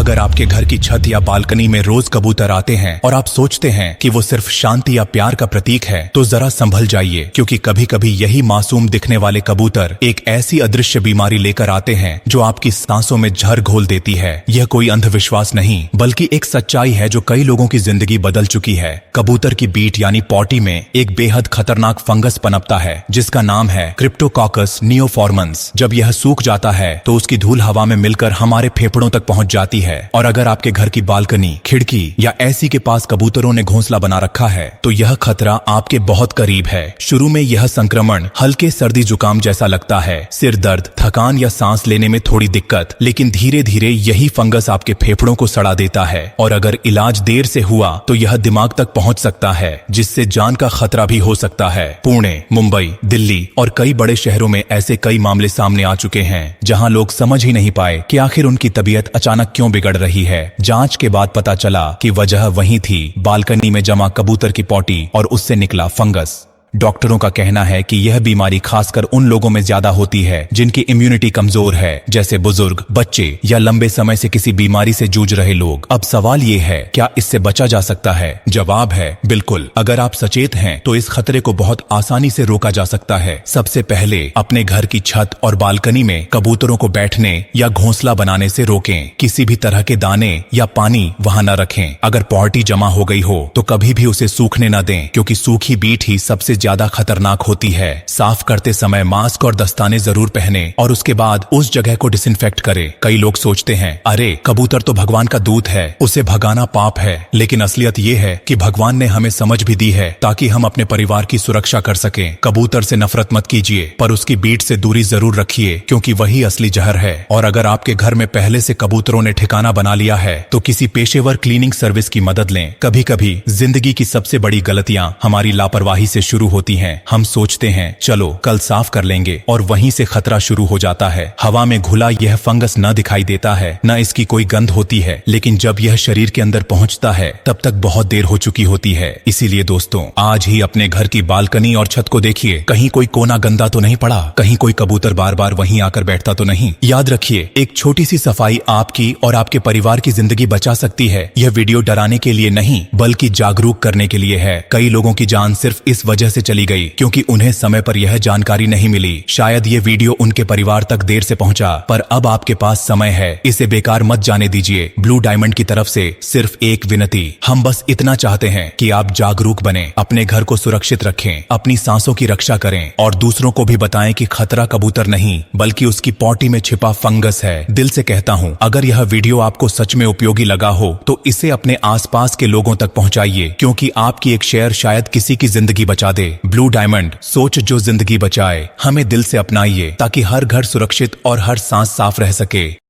अगर आपके घर की छत या बालकनी में रोज कबूतर आते हैं और आप सोचते हैं कि वो सिर्फ शांति या प्यार का प्रतीक है, तो जरा संभल जाइए, क्योंकि कभी कभी यही मासूम दिखने वाले कबूतर एक ऐसी अदृश्य बीमारी लेकर आते हैं जो आपकी सांसों में जहर घोल देती है। यह कोई अंधविश्वास नहीं, बल्कि एक सच्चाई है जो कई लोगों की जिंदगी बदल चुकी है। कबूतर की बीट यानी पॉटी में एक बेहद खतरनाक फंगस पनपता है जिसका नाम है क्रिप्टोकॉकस नियोफॉर्मन्स। जब यह सूख जाता है तो उसकी धूल हवा में मिलकर हमारे फेफड़ों तक पहुंच जाती है, और अगर आपके घर की बालकनी, खिड़की या ऐसी के पास कबूतरों ने घोंसला बना रखा है तो यह खतरा आपके बहुत करीब है। शुरू में यह संक्रमण हल्के सर्दी जुकाम जैसा लगता है, सिर दर्द, थकान या सांस लेने में थोड़ी दिक्कत, लेकिन धीरे धीरे यही फंगस आपके फेफड़ों को सड़ा देता है, और अगर इलाज देर से हुआ तो यह दिमाग तक पहुंच सकता है, जिससे जान का खतरा भी हो सकता है। पुणे, मुंबई, दिल्ली और कई बड़े शहरों में ऐसे कई मामले सामने आ चुके हैं जहां लोग समझ ही नहीं पाए कि आखिर उनकी तबीयत अचानक क्यों बिगड़ रही है। जांच के बाद पता चला कि वजह वही थी, बालकनी में जमा कबूतर की पॉटी और उससे निकला फंगस। डॉक्टरों का कहना है कि यह बीमारी खासकर उन लोगों में ज्यादा होती है जिनकी इम्यूनिटी कमजोर है, जैसे बुजुर्ग, बच्चे या लंबे समय से किसी बीमारी से जूझ रहे लोग। अब सवाल ये है, क्या इससे बचा जा सकता है? जवाब है बिल्कुल। अगर आप सचेत हैं तो इस खतरे को बहुत आसानी से रोका जा सकता है। सबसे पहले अपने घर की छत और बालकनी में कबूतरों को बैठने या घोंसला बनाने से रोकें। किसी भी तरह के दाने या पानी वहां न रखें। अगर पॉटी जमा हो गई हो तो कभी भी उसे सूखने न दें, क्योंकि सूखी बीट ही सबसे ज्यादा खतरनाक होती है। साफ करते समय मास्क और दस्ताने जरूर पहने और उसके बाद उस जगह को डिसइंफेक्ट करें। कई लोग सोचते हैं, अरे कबूतर तो भगवान का दूत है, उसे भगाना पाप है, लेकिन असलियत ये है कि भगवान ने हमें समझ भी दी है ताकि हम अपने परिवार की सुरक्षा कर सकें। कबूतर से नफरत मत कीजिए, पर उसकी बीट से दूरी जरूर रखिए, क्योंकि वही असली जहर है। और अगर आपके घर में पहले से कबूतरों ने ठिकाना बना लिया है तो किसी पेशेवर क्लीनिंग सर्विस की मदद लें। कभी कभी जिंदगी की सबसे बड़ी गलतियां हमारी लापरवाही से शुरू होती हैं। हम सोचते हैं चलो कल साफ कर लेंगे, और वहीं से खतरा शुरू हो जाता है। हवा में घुला यह फंगस न दिखाई देता है, न इसकी कोई गंध होती है, लेकिन जब यह शरीर के अंदर पहुंचता है तब तक बहुत देर हो चुकी होती है। इसीलिए दोस्तों, आज ही अपने घर की बालकनी और छत को देखिए, कहीं कोई कोना गंदा तो नहीं पड़ा, कहीं कोई कबूतर बार बार वहीं आकर बैठता तो नहीं। याद रखिए, एक छोटी सी सफाई आपकी और आपके परिवार की जिंदगी बचा सकती है। यह वीडियो डराने के लिए नहीं, बल्कि जागरूक करने के लिए है। कई लोगों की जान सिर्फ इस वजह से चली गई क्योंकि उन्हें समय पर यह जानकारी नहीं मिली। शायद ये वीडियो उनके परिवार तक देर से पहुंचा, पर अब आपके पास समय है, इसे बेकार मत जाने दीजिए। ब्लू डायमंड की तरफ से सिर्फ एक विनती, हम बस इतना चाहते हैं कि आप जागरूक बने, अपने घर को सुरक्षित रखें, अपनी सांसों की रक्षा करें और दूसरों को भी बताएं कि खतरा कबूतर नहीं बल्कि उसकी पॉटी में छिपा फंगस है। दिल से कहता हूं, अगर यह वीडियो आपको सच में उपयोगी लगा हो तो इसे अपने आसपास के लोगों तक पहुंचाइए, क्योंकि आपकी एक शेयर शायद किसी की जिंदगी बचा दे। ब्लू डायमंड, सोच जो जिंदगी बचाए। हमें दिल से अपनाइए ताकि हर घर सुरक्षित और हर सांस साफ रह सके।